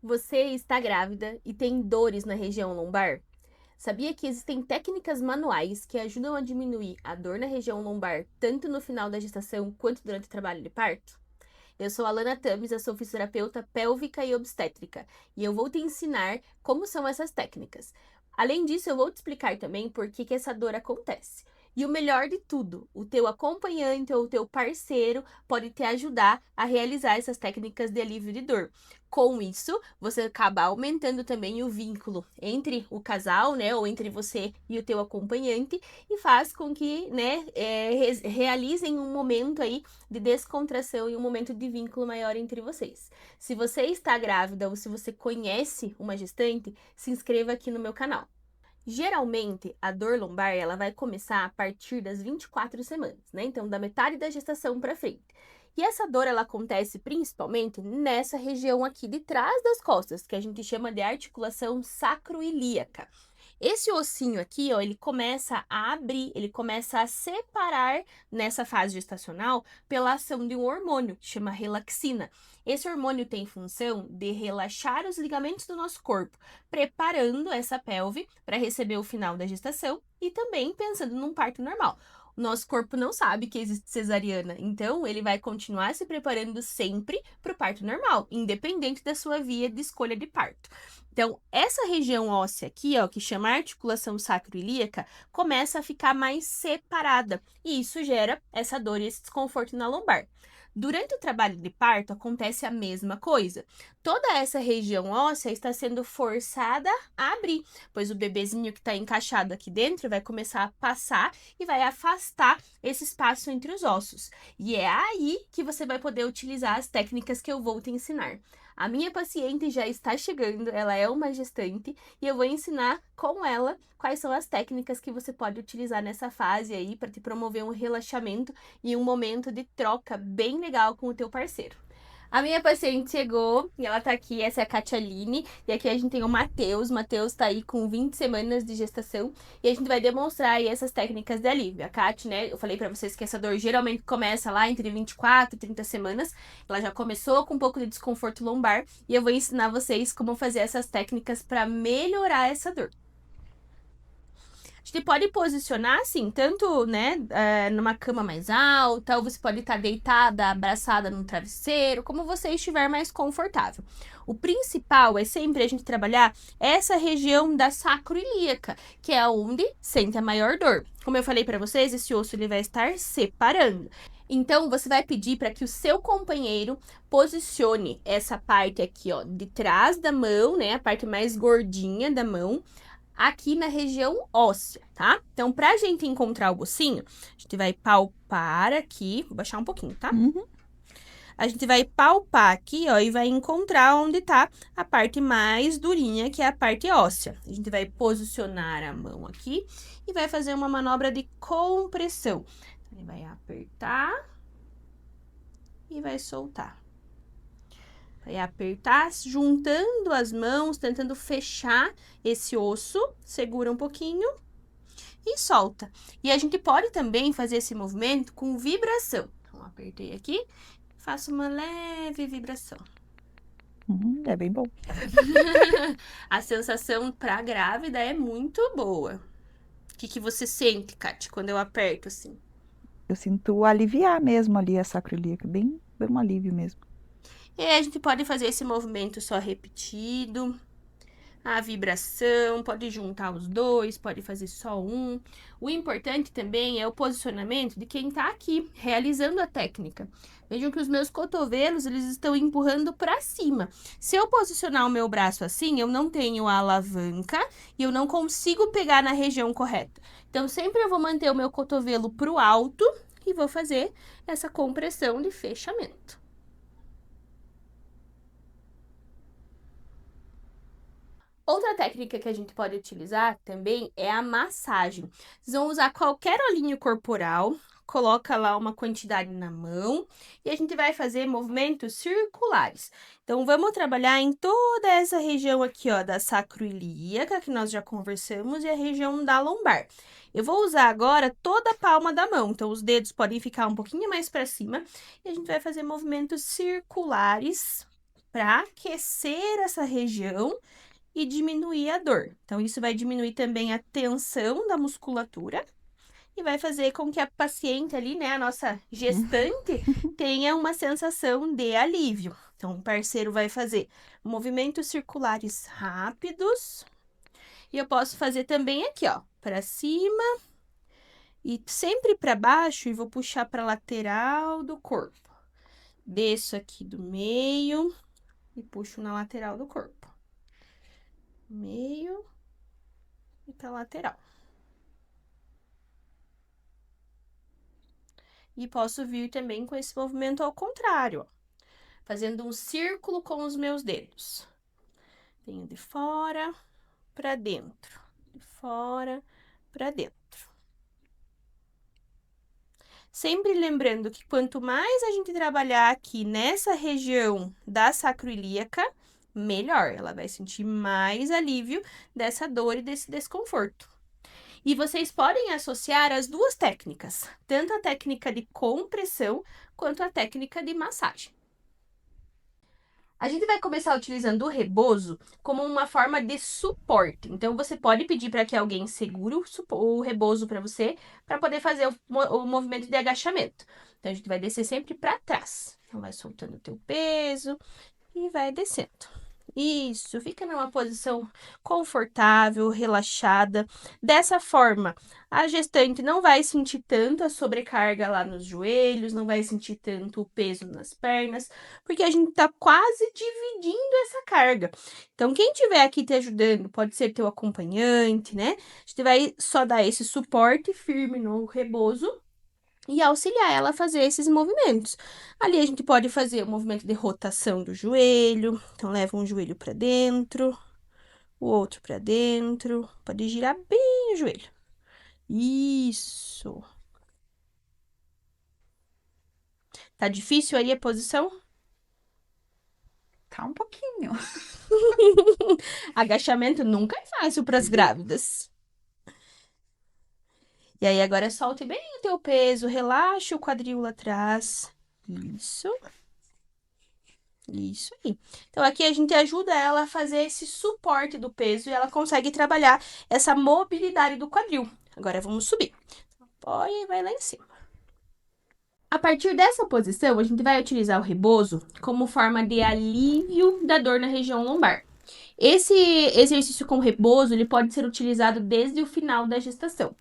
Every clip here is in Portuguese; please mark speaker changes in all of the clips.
Speaker 1: Você está grávida e tem dores na região lombar? Sabia que existem técnicas manuais que ajudam a diminuir a dor na região lombar tanto no final da gestação quanto durante o trabalho de parto? Eu sou a Lana Tames, eu sou fisioterapeuta pélvica e obstétrica e eu vou te ensinar como são essas técnicas. Além disso, eu vou te explicar também por que essa dor acontece. E o melhor de tudo, o teu acompanhante ou o teu parceiro pode te ajudar a realizar essas técnicas de alívio de dor. Com isso, você acaba aumentando também o vínculo entre o casal, né, ou entre você e o teu acompanhante, e faz com que, né, realizem um momento aí de descontração e um momento de vínculo maior entre vocês. Se você está grávida ou se você conhece uma gestante, se inscreva aqui no meu canal. Geralmente, a dor lombar ela vai começar a partir das 24 semanas, né? Então, da metade da gestação para frente. E essa dor ela acontece principalmente nessa região aqui de trás das costas, que a gente chama de articulação sacroiliaca. Esse ossinho aqui, ó, ele começa a abrir, ele começa a separar nessa fase gestacional pela ação de um hormônio que chama relaxina. Esse hormônio tem função de relaxar os ligamentos do nosso corpo, preparando essa pelve para receber o final da gestação e também pensando num parto normal. O nosso corpo não sabe que existe cesariana, então ele vai continuar se preparando sempre para o parto normal, independente da sua via de escolha de parto. Então, essa região óssea aqui, ó, que chama articulação sacroiliaca, começa a ficar mais separada, e isso gera essa dor e esse desconforto na lombar. Durante o trabalho de parto, acontece a mesma coisa. Toda essa região óssea está sendo forçada a abrir, pois o bebezinho que está encaixado aqui dentro vai começar a passar e vai afastar esse espaço entre os ossos. E é aí que você vai poder utilizar as técnicas que eu vou te ensinar. A minha paciente já está chegando, ela é uma gestante e eu vou ensinar com ela quais são as técnicas que você pode utilizar nessa fase aí para te promover um relaxamento e um momento de troca bem legal com o teu parceiro. A minha paciente chegou e ela tá aqui, essa é a Catialine, e aqui a gente tem o Matheus. O Matheus tá aí com 20 semanas de gestação e a gente vai demonstrar aí essas técnicas de alívio. A Cati, né, eu falei pra vocês que essa dor geralmente começa lá entre 24 e 30 semanas. Ela já começou com um pouco de desconforto lombar e eu vou ensinar vocês como fazer essas técnicas para melhorar essa dor. A gente pode posicionar assim, tanto, né, numa cama mais alta, ou você pode estar deitada, abraçada num travesseiro, como você estiver mais confortável. O principal é sempre a gente trabalhar essa região da sacroiliaca, que é onde sente a maior dor. Como eu falei para vocês, esse osso ele vai estar separando. Então, você vai pedir para que o seu companheiro posicione essa parte aqui, ó, de trás da mão, né, a parte mais gordinha da mão, aqui na região óssea, tá? Então, pra gente encontrar o ossinho, a gente vai palpar aqui, vou baixar um pouquinho, tá?
Speaker 2: Uhum.
Speaker 1: A gente vai palpar aqui, ó, e vai encontrar onde tá a parte mais durinha, que é a parte óssea. A gente vai posicionar a mão aqui e vai fazer uma manobra de compressão. Ele vai apertar e vai soltar. Vai apertar, juntando as mãos, tentando fechar esse osso. Segura um pouquinho e solta. E a gente pode também fazer esse movimento com vibração. Então, apertei aqui, faço uma leve vibração.
Speaker 2: É bem bom.
Speaker 1: A sensação para grávida é muito boa. O que você sente, Kátia, quando eu aperto assim?
Speaker 2: Eu sinto aliviar mesmo ali a sacroiliaca, bem um alívio mesmo.
Speaker 1: E aí a gente pode fazer esse movimento só repetido. A vibração, pode juntar os dois, pode fazer só um. O importante também é o posicionamento de quem está aqui realizando a técnica. Vejam que os meus cotovelos eles estão empurrando para cima. Se eu posicionar o meu braço assim, eu não tenho a alavanca e eu não consigo pegar na região correta. Então, sempre eu vou manter o meu cotovelo para o alto e vou fazer essa compressão de fechamento. Outra técnica que a gente pode utilizar também é a massagem. Vocês vão usar qualquer olhinho corporal, coloca lá uma quantidade na mão e a gente vai fazer movimentos circulares. Então, vamos trabalhar em toda essa região aqui, ó, da sacroiliaca, que nós já conversamos, e a região da lombar. Eu vou usar agora toda a palma da mão, então os dedos podem ficar um pouquinho mais para cima e a gente vai fazer movimentos circulares para aquecer essa região e diminuir a dor. Então, isso vai diminuir também a tensão da musculatura e vai fazer com que a paciente ali, né, a nossa gestante, tenha uma sensação de alívio. Então, o parceiro vai fazer movimentos circulares rápidos. E eu posso fazer também aqui, ó, para cima e sempre para baixo e vou puxar para lateral do corpo. Desço aqui do meio e puxo na lateral do corpo. Meio e para lateral. E posso vir também com esse movimento ao contrário, ó, fazendo um círculo com os meus dedos. Venho de fora para dentro, de fora para dentro. Sempre lembrando que quanto mais a gente trabalhar aqui nessa região da sacroiliaca, melhor. Ela vai sentir mais alívio dessa dor e desse desconforto. E vocês podem associar as duas técnicas, tanto a técnica de compressão quanto a técnica de massagem. A gente vai começar utilizando o rebozo como uma forma de suporte. Então, você pode pedir para que alguém segure o rebozo para você, para poder fazer o movimento de agachamento. Então, a gente vai descer sempre para trás. Então, vai soltando o teu peso e vai descendo. Isso, fica numa posição confortável, relaxada. Dessa forma, a gestante não vai sentir tanto a sobrecarga lá nos joelhos, não vai sentir tanto o peso nas pernas, porque a gente tá quase dividindo essa carga. Então, quem tiver aqui te ajudando, pode ser teu acompanhante, né? A gente vai só dar esse suporte firme no rebozo e auxiliar ela a fazer esses movimentos. Ali a gente pode fazer o movimento de rotação do joelho, então leva um joelho para dentro, o outro para dentro, pode girar bem o joelho. Isso. Tá difícil aí a posição?
Speaker 2: Tá um pouquinho.
Speaker 1: Agachamento nunca é fácil para as grávidas. E aí agora solte bem o teu peso, relaxa o quadril lá atrás. Isso. Isso aí. Então, aqui a gente ajuda ela a fazer esse suporte do peso e ela consegue trabalhar essa mobilidade do quadril. Agora, vamos subir. Apoia e vai lá em cima. A partir dessa posição, a gente vai utilizar o rebozo como forma de alívio da dor na região lombar. Esse exercício com rebozo, ele pode ser utilizado desde o final da gestação.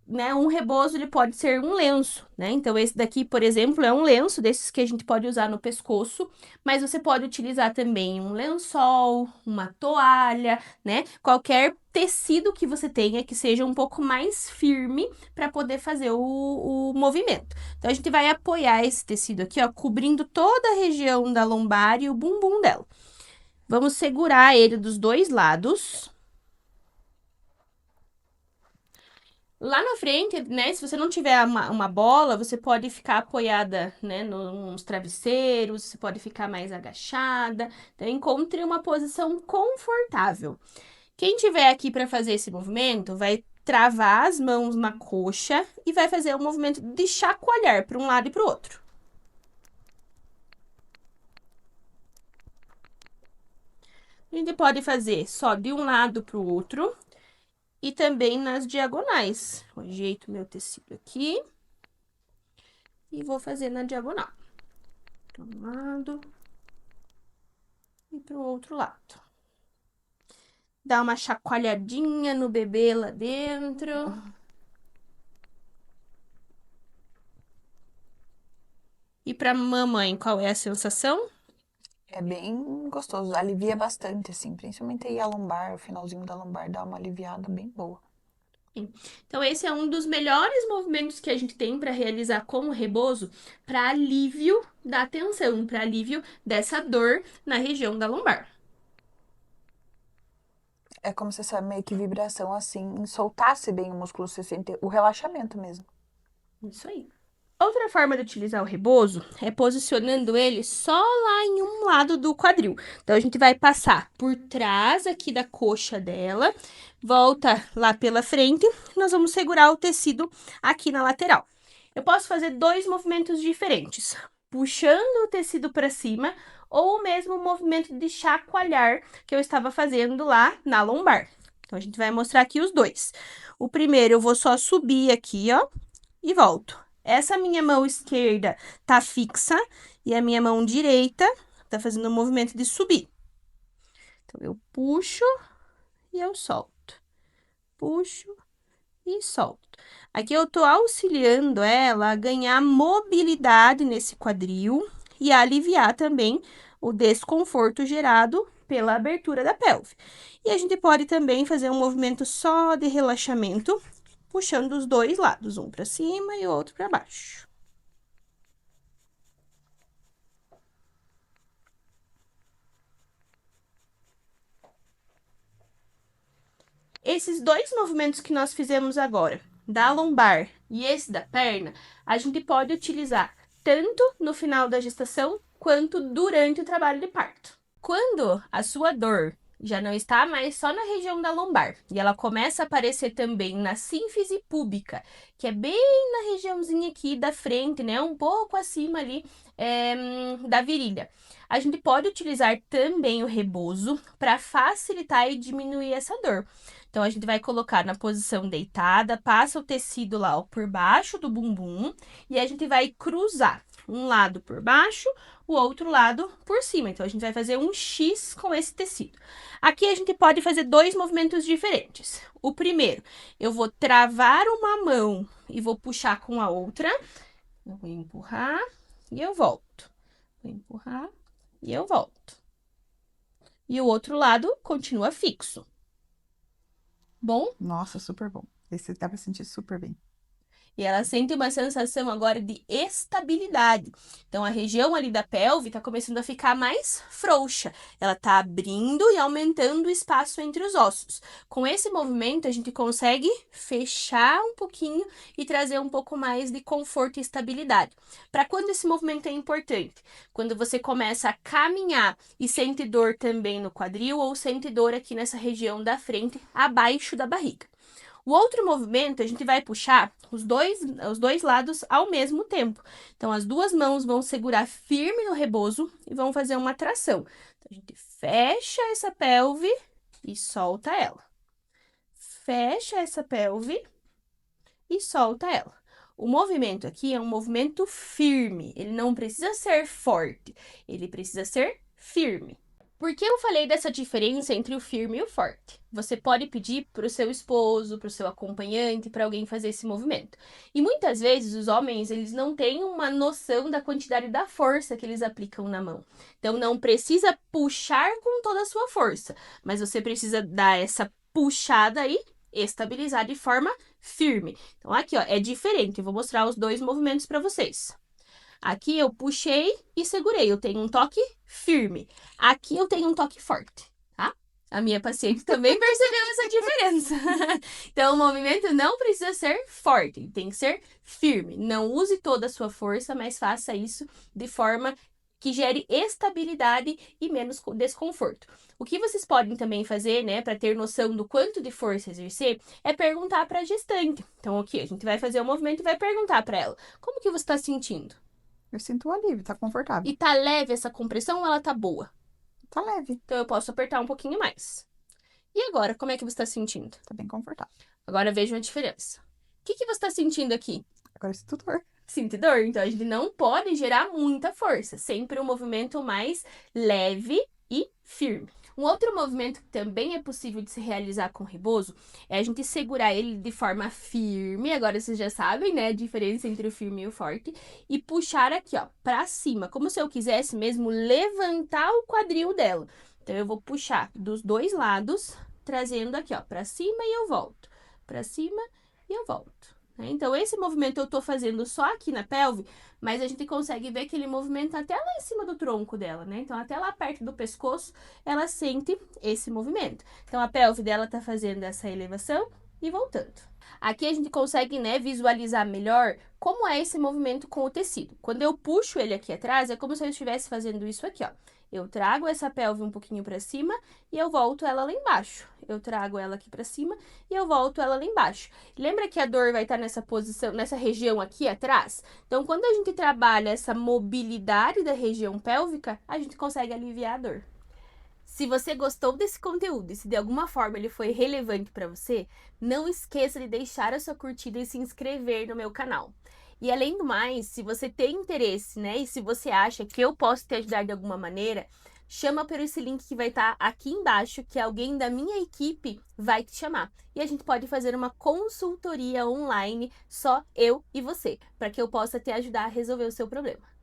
Speaker 1: Né, um rebozo ele pode ser um lenço, né? Então, esse daqui, por exemplo, é um lenço desses que a gente pode usar no pescoço, mas você pode utilizar também um lençol, uma toalha, né? Qualquer tecido que você tenha que seja um pouco mais firme para poder fazer o movimento. Então, a gente vai apoiar esse tecido aqui, ó, cobrindo toda a região da lombar e o bumbum dela. Vamos segurar ele dos dois lados. Lá na frente, né, se você não tiver uma bola, você pode ficar apoiada, né, nos travesseiros, você pode ficar mais agachada. Então, encontre uma posição confortável. Quem tiver aqui para fazer esse movimento, vai travar as mãos na coxa e vai fazer o movimento de chacoalhar para um lado e para o outro. A gente pode fazer só de um lado para o outro e também nas diagonais. Eu ajeito meu tecido aqui e vou fazer na diagonal. Para um lado e para o outro lado. Dá uma chacoalhadinha no bebê lá dentro. E para mamãe, qual é a sensação?
Speaker 2: É bem gostoso, alivia bastante, assim, principalmente aí a lombar, o finalzinho da lombar dá uma aliviada bem boa.
Speaker 1: Então, esse é um dos melhores movimentos que a gente tem para realizar com o rebozo para alívio da tensão, para alívio dessa dor na região da lombar.
Speaker 2: É como se essa meio que vibração, assim, soltasse bem o músculo, você sente o relaxamento mesmo.
Speaker 1: Isso aí. Outra forma de utilizar o rebozo é posicionando ele só lá em um lado do quadril. Então, a gente vai passar por trás aqui da coxa dela, volta lá pela frente, nós vamos segurar o tecido aqui na lateral. Eu posso fazer dois movimentos diferentes, puxando o tecido para cima ou mesmo o movimento de chacoalhar que eu estava fazendo lá na lombar. Então, a gente vai mostrar aqui os dois. O primeiro, eu vou só subir aqui, ó, e volto. Essa minha mão esquerda tá fixa e a minha mão direita tá fazendo o movimento de subir. Então, eu puxo e eu solto. Puxo e solto. Aqui eu tô auxiliando ela a ganhar mobilidade nesse quadril e a aliviar também o desconforto gerado pela abertura da pelve. E a gente pode também fazer um movimento só de relaxamento, puxando os dois lados, um para cima e o outro para baixo. Esses dois movimentos que nós fizemos agora, da lombar e esse da perna, a gente pode utilizar tanto no final da gestação quanto durante o trabalho de parto. Quando a sua dor já não está mais só na região da lombar e ela começa a aparecer também na sínfise púbica, que é bem na regiãozinha aqui da frente, né? Um pouco acima ali da virilha. A gente pode utilizar também o rebozo para facilitar e diminuir essa dor. Então, a gente vai colocar na posição deitada, passa o tecido lá ó, por baixo do bumbum e a gente vai cruzar um lado por baixo, o outro lado por cima. Então, a gente vai fazer um X com esse tecido. Aqui, a gente pode fazer dois movimentos diferentes. O primeiro, eu vou travar uma mão e vou puxar com a outra. Eu vou empurrar e eu volto. Vou empurrar e eu volto. E o outro lado continua fixo. Bom?
Speaker 3: Nossa, super bom. Esse dá pra sentir super bem.
Speaker 1: E ela sente uma sensação agora de estabilidade. Então, a região ali da pelve tá começando a ficar mais frouxa. Ela tá abrindo e aumentando o espaço entre os ossos. Com esse movimento, a gente consegue fechar um pouquinho e trazer um pouco mais de conforto e estabilidade. Para quando esse movimento é importante? Quando você começa a caminhar e sente dor também no quadril ou sente dor aqui nessa região da frente, abaixo da barriga. O outro movimento, a gente vai puxar os dois lados ao mesmo tempo. Então, as duas mãos vão segurar firme no rebozo e vão fazer uma tração. Então, a gente fecha essa pelve e solta ela. Fecha essa pelve e solta ela. O movimento aqui é um movimento firme. Ele não precisa ser forte, ele precisa ser firme. Por que eu falei dessa diferença entre o firme e o forte? Você pode pedir para o seu esposo, para o seu acompanhante, para alguém fazer esse movimento. E muitas vezes os homens, eles não têm uma noção da quantidade da força que eles aplicam na mão. Então, não precisa puxar com toda a sua força, mas você precisa dar essa puxada aí, estabilizar de forma firme. Então, aqui, ó, é diferente. Eu vou mostrar os dois movimentos para vocês. Aqui eu puxei e segurei, eu tenho um toque firme. Aqui eu tenho um toque forte, tá? A minha paciente também percebeu essa diferença. Então, o movimento não precisa ser forte, tem que ser firme. Não use toda a sua força, mas faça isso de forma que gere estabilidade e menos desconforto. O que vocês podem também fazer, né, para ter noção do quanto de força exercer, é perguntar para a gestante. Então, aqui, a gente vai fazer o movimento e vai perguntar para ela, como que você está sentindo?
Speaker 3: Eu sinto o alívio, tá confortável.
Speaker 1: E tá leve essa compressão ou ela tá boa?
Speaker 3: Tá leve,
Speaker 1: Então, eu posso apertar um pouquinho mais. E agora, como é que você tá sentindo?
Speaker 3: tá bem confortável.
Speaker 1: Agora, vejam a diferença. O que você tá sentindo aqui?
Speaker 3: Agora eu sinto dor.
Speaker 1: Sente dor? Então, a gente não pode gerar muita força. Sempre um movimento mais leve e firme. Um outro movimento que também é possível de se realizar com rebozo é a gente segurar ele de forma firme, agora vocês já sabem, né, a diferença entre o firme e o forte, e puxar aqui, ó, pra cima, como se eu quisesse mesmo levantar o quadril dela. Então, eu vou puxar dos dois lados, trazendo aqui, ó, pra cima e eu volto. Pra cima e eu volto. Então, esse movimento eu tô fazendo só aqui na pelve, mas a gente consegue ver que ele movimenta até lá em cima do tronco dela, né? Então, até lá perto do pescoço, ela sente esse movimento. Então, a pelve dela tá fazendo essa elevação e voltando. Aqui a gente consegue, né, visualizar melhor como é esse movimento com o tecido. Quando eu puxo ele aqui atrás, é como se eu estivesse fazendo isso aqui, ó. Eu trago essa pelve um pouquinho pra cima e eu volto ela lá embaixo. Eu trago ela aqui pra cima e eu volto ela lá embaixo. Lembra que a dor vai estar nessa posição, nessa região aqui atrás? Então, quando a gente trabalha essa mobilidade da região pélvica, a gente consegue aliviar a dor. Se você gostou desse conteúdo e se de alguma forma ele foi relevante para você, não esqueça de deixar a sua curtida e se inscrever no meu canal. E além do mais, se você tem interesse, né, e se você acha que eu posso te ajudar de alguma maneira, chama por esse link que vai estar aqui embaixo, que alguém da minha equipe vai te chamar. E a gente pode fazer uma consultoria online, só eu e você, para que eu possa te ajudar a resolver o seu problema.